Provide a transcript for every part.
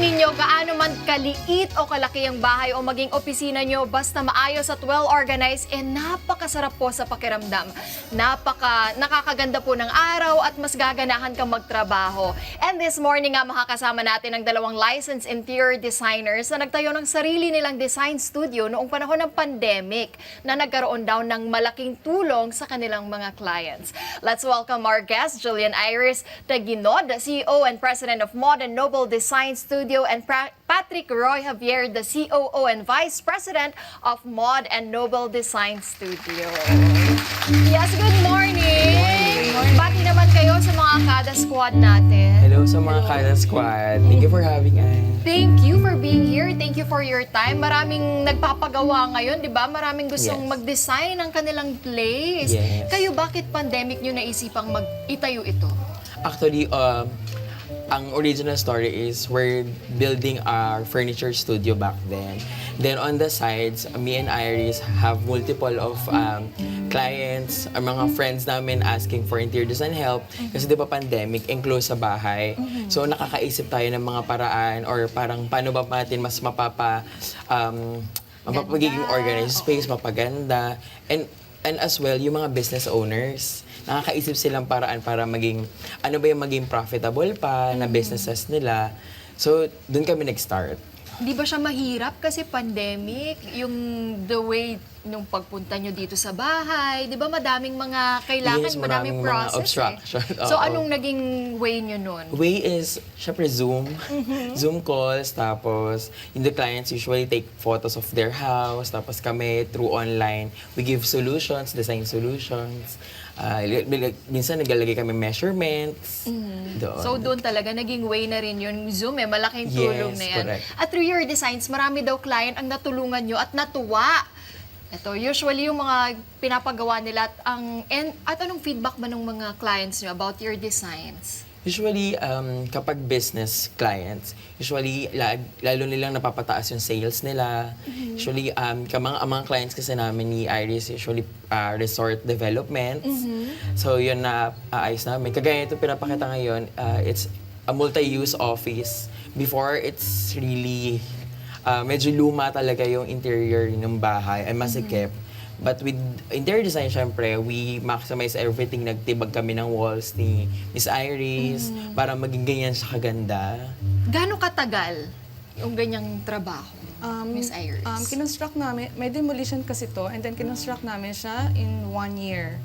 Sabihin nyo, gaano man kaliit o kalaki ang bahay o maging opisina nyo, basta maayos at well-organized, napakasarap po sa pakiramdam. Nakakaganda po ng araw at mas gaganahan kang magtrabaho. And this morning nga, makakasama natin ang dalawang licensed interior designers na nagtayo ng sarili nilang design studio noong panahon ng pandemic na nagkaroon daw ng malaking tulong sa kanilang mga clients. Let's welcome our guest, Julian Iris Taginod, CEO and President of Mod and Noble Design Studio, and Patrick Roy Javier, the COO and Vice President of Mod and Noble Design Studio. Yes, good morning! Bati naman kayo sa mga Kada Squad natin. Hello sa mga Kada Squad. Thank you for having us. Thank you for being here. Thank you for your time. Maraming nagpapagawa ngayon, di ba? Maraming gustong mag-design ng kanilang place. Yes. Kayo, bakit pandemic nyo naisipang itayo ito? Actually, ang original story is we're building our furniture studio back then. Then on the sides, me and Iris have multiple of clients, mga friends namin asking for interior design help. Kasi di ba pandemic, enclosed sa bahay. So nakakaisip tayo ng mga paraan or parang paano ba natin mas mapapagiging organized space, mapaganda. And as well, yung mga business owners, nakakaisip silang paraan para maging, ano ba yung maging profitable pa na businesses nila. So, dun kami nag-start. Di ba siya mahirap kasi pandemic, yung the way nung pagpunta nyo dito sa bahay, di ba madaming mga kailangan, Yes, madaming maraming process mga obstruction. So Oo. anong naging way nyo nun? Way is, syempre Zoom. Zoom calls, tapos yung the clients usually take photos of their house, tapos kami through online, we give solutions, design solutions. Minsan naglalagay kami measurements. Doon. So doon talaga naging way na rin yung Zoom, malaking tulong Yes, na yan. correct. At through your designs, marami daw client ang natulungan nyo at natuwa. Ito, usually yung mga pinapagawa nila at anong feedback ba ng mga clients nyo about your designs? Usually, kapag business clients, usually, lalo nilang napapataas yung sales nila. Usually, ang mga clients kasi namin ni Iris, usually resort development. So, yun na ayos namin. Kagaya ito pinapakita ngayon, it's a multi-use office. Before, it's really, medyo luma talaga yung interior ng bahay, ay masikip. But with interior design, syempre, we maximize everything. Nagtibag kami ng walls ni Miss Iris para maging ganyan siya kaganda. Gaano katagal yung ganyang trabaho, Miss Iris? Kinonstruct namin, may demolition kasi to, and then kinonstruct namin siya in 1 year.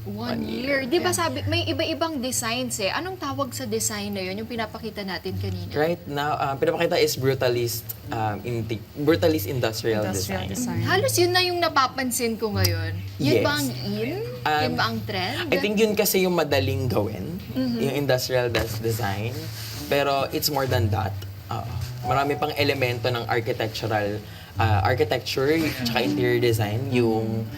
1 year. Di ba sabi, may iba-ibang designs eh. Anong tawag sa design na yun, yung pinapakita natin kanina? Right now, pinapakita is brutalist industrial design. Halos yun na yung napapansin ko ngayon. Yun Yes. ba ang in? Yun ba ang trend? I think yun kasi yung madaling gawin, yung industrial design. Pero it's more than that. Marami pang elemento ng architecture, tsaka interior design, yung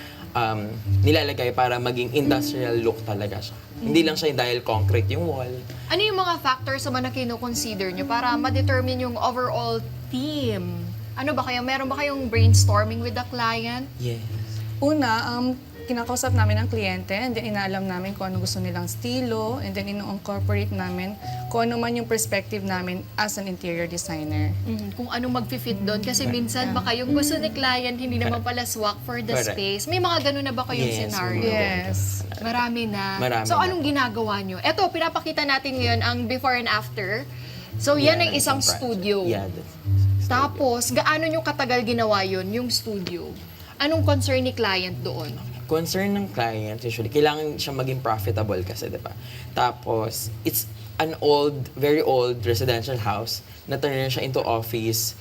nilalagay para maging industrial look talaga siya. Hindi lang siya dahil concrete yung wall. Ano yung mga factors naman na kino-consider nyo para ma-determine yung overall theme? Ano ba kayo? Meron ba kayong brainstorming with the client? Yes. Una, kinakausap namin ang kliyente, and then inaalam namin kung ano gusto nilang estilo, and then ino-incorporate namin kung ano man yung perspective namin as an interior designer. Kung anong mag-fit doon. Kasi minsan baka yung gusto ni client hindi naman pala swak for the Correct. space. May mga ganun na ba kayong Yes, scenario? Yes. Marami na. Marami So na. anong ginagawa nyo? Eto, pinapakita natin ngayon ang before and after. So yan ay isang studio. Yeah. Tapos, gaano nyo katagal ginawa yun, yung studio? Anong concern ni client doon? Concern ng client, usually, kailangan siya maging profitable kasi, di ba? Tapos, it's an very old residential house na turn na siya into office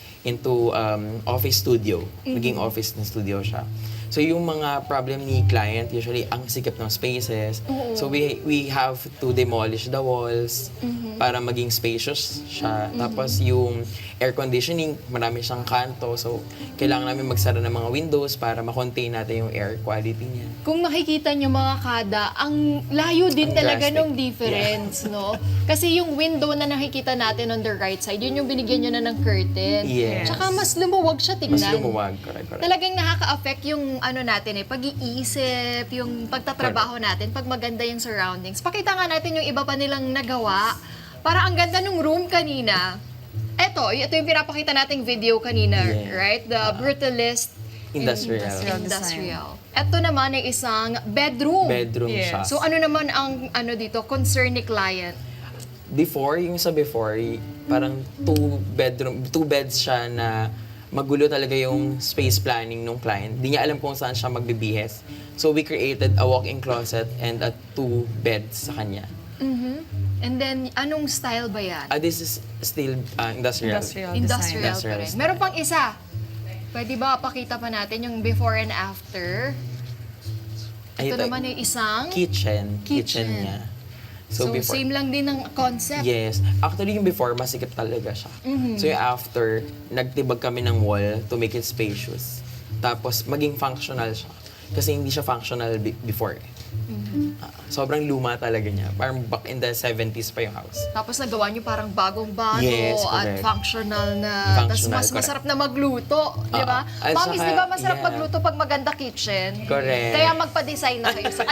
studio. Naging office na studio siya. So, yung mga problem ni client, usually, ang sikip ng spaces. So, we have to demolish the walls para maging spacious siya. Tapos, yung air conditioning, marami siyang kanto. So, kailangan namin magsara ng mga windows para ma-contain natin yung air quality niya. Kung makikita nyo mga kada, ang layo din Ang talaga drastic. ng difference, no? Kasi yung window na nakikita natin on the right side, yun yung binigyan nyo na ng curtain. Yes. Tsaka mas lumuwag siya tignan. Mas lumuwag. Correct. Talagang nakaka-affect yung ano natin pag-iisip, yung pagtatrabaho natin, pag maganda yung surroundings. Pakita nga natin yung iba pa nilang nagawa. Para ang ganda ng room kanina. Ito yung pinapakita nating video kanina, Yeah. right? The Brutalist Industrial. Ito naman ay isang bedroom. Bedroom Yes. siya. So ano naman ang dito, concern ni client? Before, parang two beds siya na magulo talaga yung space planning nung client. Di niya alam kung saan siya magbibihes. So we created a walk-in closet and a 2 beds sa kanya. And then, anong style ba yan? This is still industrial. Industrial Industrial design. pa rin. Meron pang isa. Pwede ba pakita pa natin yung before and after? Ito naman yung isang Kitchen Kitchen. niya. So, same lang din ng concept. Yes. Actually, yung before, masikip talaga siya. So, yung after, nagtibag kami ng wall to make it spacious. Tapos, maging functional siya. Kasi hindi siya functional before. Sobrang luma talaga niya. Parang back in the 70s pa yung house. Tapos nagawa nyo parang bagong-bago Yes, at correct. functional na. Tapos Functional, mas correct. masarap na magluto, di ba? At Mamis, saka, di ba masarap yeah. magluto pag maganda kitchen? Correct. Kaya magpa-design na kayo sa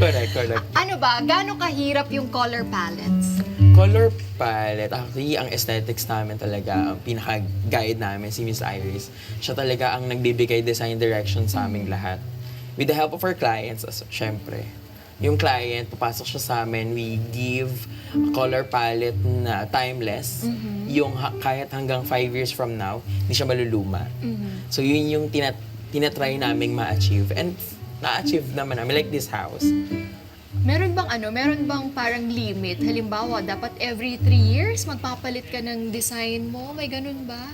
Correct. Ano ba? Gaano kahirap yung color palettes? Color palette, actually, ang aesthetics namin talaga, ang pinaka-guide namin, si Miss Iris. Siya talaga ang nagbibigay design direction sa aming lahat. With the help of our clients, syempre. Yung client, papasok siya sa amin, we give a color palette na timeless. Yung kahit hanggang 5 years from now, hindi siya maluluma. So yun yung tinatry naming ma-achieve. And na-achieve naman namin, like this house. Meron bang parang limit? Halimbawa, dapat every 3 years magpapalit ka ng design mo? May ganun ba?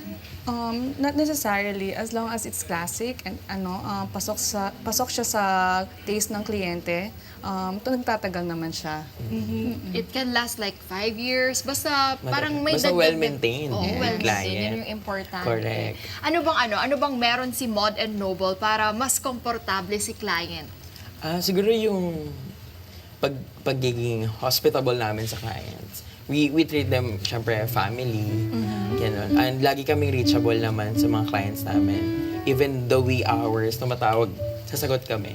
Not necessarily, as long as it's classic and pasok siya sa taste ng kliyente, nagtatagal naman siya. It can last like 5 years. Basta parang may Basta dagdag- well-maintained Oo, yung well-maintained. client. Yun yung importante. Correct. Ano bang meron si Mod and Noble para mas komportable si client? Siguro yung pagiging hospitable namin sa clients. We treat them, syempre, family. Ganun. And lagi kaming reachable naman sa mga clients namin. Even the wee hours, tumatawag, sasagot kami.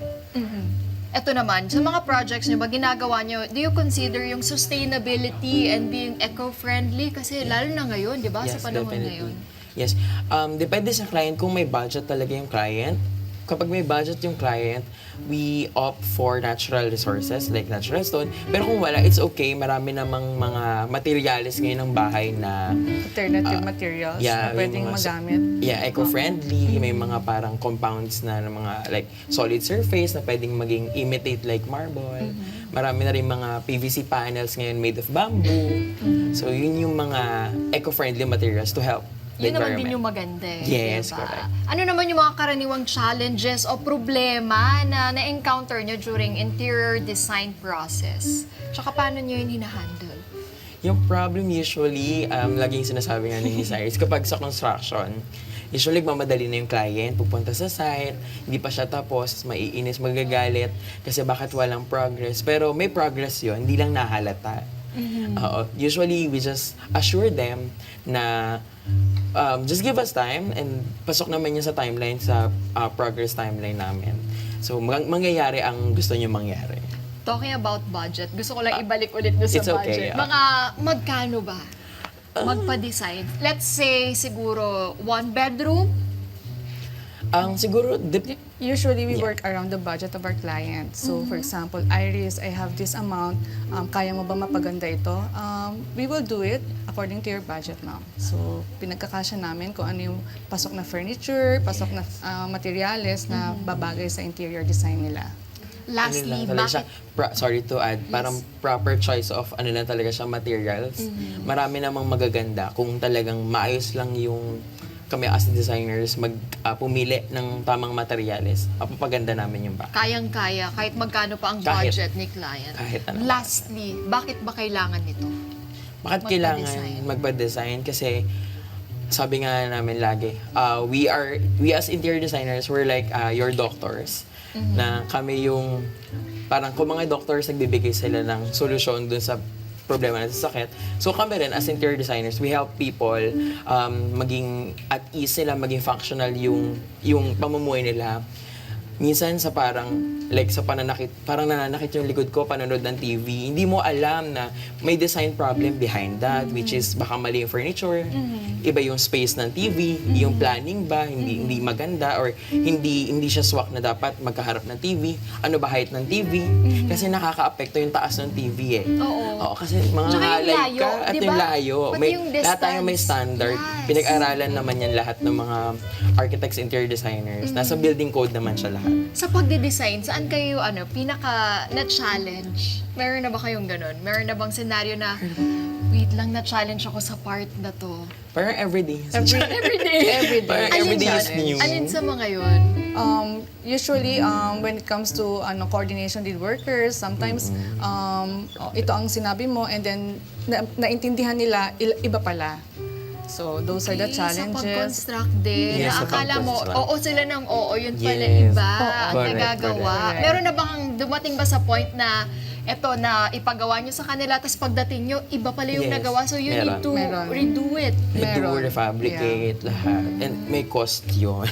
Ito naman, sa mga projects nyo ba, ginagawa nyo, do you consider yung sustainability and being eco-friendly? Kasi lalo na ngayon, di ba? Sa panahon ngayon. Yes. Depende sa client kung may budget talaga yung client. Kapag may budget yung client, we opt for natural resources like natural stone. Pero kung wala, it's okay. Marami namang mga materials ngayon ng bahay na Alternative materials na yeah, pwedeng yung mga- magamit. Yeah, eco-friendly. May mga parang compounds na ng mga like solid surface na pwedeng maging imitate like marble. Marami na rin mga PVC panels ngayon made of bamboo. So yun yung mga eco-friendly materials to help the Yun naman din environment. yung maganda eh. Yes, diba? correct. Ano naman yung mga karaniwang challenges o problema na na-encounter nyo during interior design process? Tsaka paano nyo yun hinahandle? Yung problem usually, laging sinasabi nga ni Miss Iris, kapag sa construction, usually mamadali na yung client, pupunta sa site, hindi pa siya tapos, maiinis, magagalit, kasi bakit walang progress. Pero may progress yun, hindi lang nahalata. Usually, we just assure them na just give us time and pasok naman yun sa timeline, sa progress timeline namin. So, mangyayari ang gusto niyo mangyari. Talking about budget, gusto ko lang ibalik ulit doon sa it's okay, budget. Mga magkano ba? Magpa-design. Let's say siguro 1 bedroom. Siguro, Usually, we work around the budget of our client. So, for example, Iris, I have this amount. Kaya mo ba mapaganda ito? We will do it according to your budget, ma'am. So, pinagkakasya namin kung ano yung pasok na furniture, pasok na materials na babagay sa interior design nila. Lastly, ano lang talaga bakit? siya, sorry to add, parang proper choice of ano lang talaga siya, materials. Marami namang magaganda kung talagang maayos lang yung kami as designers pumili ng tamang materyales. Mapapaganda namin yung bahay. Kayang-kaya, kahit magkano pa ang Kahit- budget ni client. kahit ano. Lastly, bakit ba kailangan nito? Bakit Magpa-design. kailangan magpa-design? Kasi sabi nga namin lagi, we as interior designers, we're like your doctors. Na kami yung, parang kung mga doctors, nagbibigay sila ng solusyon dun sa problema na sa sakit. So kami rin, as interior designers, we help people maging at ease sila, maging functional yung pamumuhay nila. minsan sa parang, like sa pananakit, parang nananakit yung likod ko, panonood ng TV, hindi mo alam na may design problem behind that, which is baka mali yung furniture, iba yung space ng TV, yung planning ba, hindi maganda, or hindi siya swak na dapat magkaharap ng TV, ano ba height ng TV, kasi nakaka-apekto yung taas ng TV eh. Oo. Kasi mga Tsaka yung halay layo, ka at di yung ba? layo. Pati yung Lahat tayo may distance. standard. Yes. Pinag-aralan naman yan lahat ng mga architects, interior designers. Nasa building code naman siya lahat. Sa pagde-design, saan kayo pinaka na-challenge? Meron na ba kayong ganun? Meron na bang senaryo na, wait lang, na-challenge ako sa part na to? Parang everyday. Every Parang day. every day is yun? new. Alin sa mga yun? Usually, when it comes to coordination with workers, sometimes ito ang sinabi mo and then naintindihan nila, iba pala. So, those are the Sa challenges. pag-construct din. Yes, na sa akala mo, pag-construct. oo sila ng oo, yun pala Yes. iba Oo. ang Correct, nagagawa. correct. Meron na bang dumating ba sa point na eto na ipagawa nyo sa kanila, tapos pagdating nyo, iba pala yung Yes. nagawa. So you need Meron. to Meron. redo it. Redo, Meron. refabricate, lahat. And may cost yun.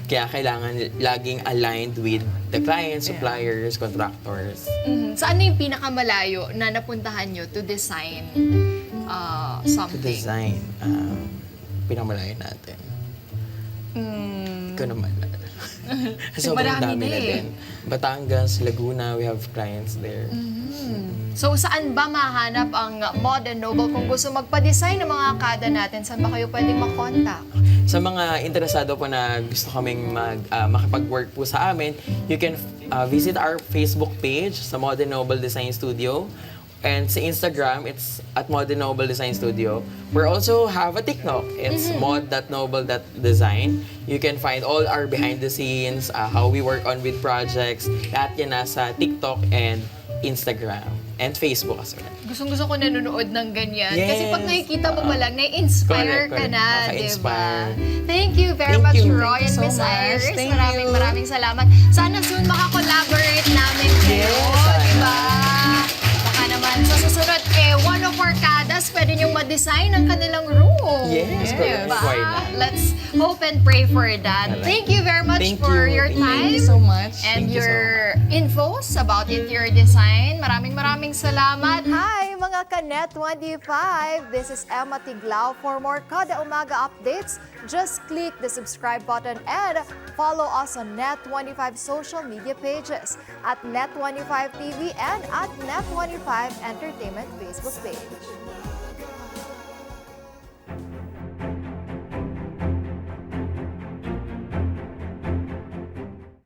Kaya kailangan laging aligned with the clients, suppliers, contractors. Saan na yung pinakamalayo na napuntahan nyo to design To something? design, pinamalayan natin. Ikaw naman. Sobrang Marami dami na na eh. din. Batangas, Laguna, we have clients there. So saan ba mahanap ang Mod and Noble kung gusto magpa-design ng mga kada natin? Saan ba kayo pwedeng makontak? Sa mga interesado po na gusto kaming makipag-work po sa amin, you can visit our Facebook page sa Modern Noble Design Studio. And sa Instagram, it's at Modern Noble Design Studio. We also have a TikTok. It's mod.noble.design. You can find all our behind the scenes, how we work on with projects. Lahat yan nasa TikTok and Instagram and Facebook as well. Gustong-gusto ko nanonood ng ganyan. Yes. Kasi pag nakikita mo pa lang, na-inspire Correct, ka correct. na, di ba? Nakaka-inspire. Thank you very Thank much, you. Roy and Thank you so Miss much. Iris. Thank Maraming you. salamat. Sana soon makakollaborate namin kayo, Yes, di ba? Baka naman sa susunod, one of our kadas, pwede niyong ma-design ang kanilang room. Yes, correct. Diba? Why not? Let's hope and pray for that. Alright. Thank you very much Thank for you. your Thank time. Thank you so much. And Thank you so your infos about interior design. Maraming salamat. Hi mga ka-Net 25! This is Emma Tiglao. For more Kada Umaga updates, just click the subscribe button and follow us on Net25 social media pages at Net25 TV and at Net25 Entertainment Facebook page.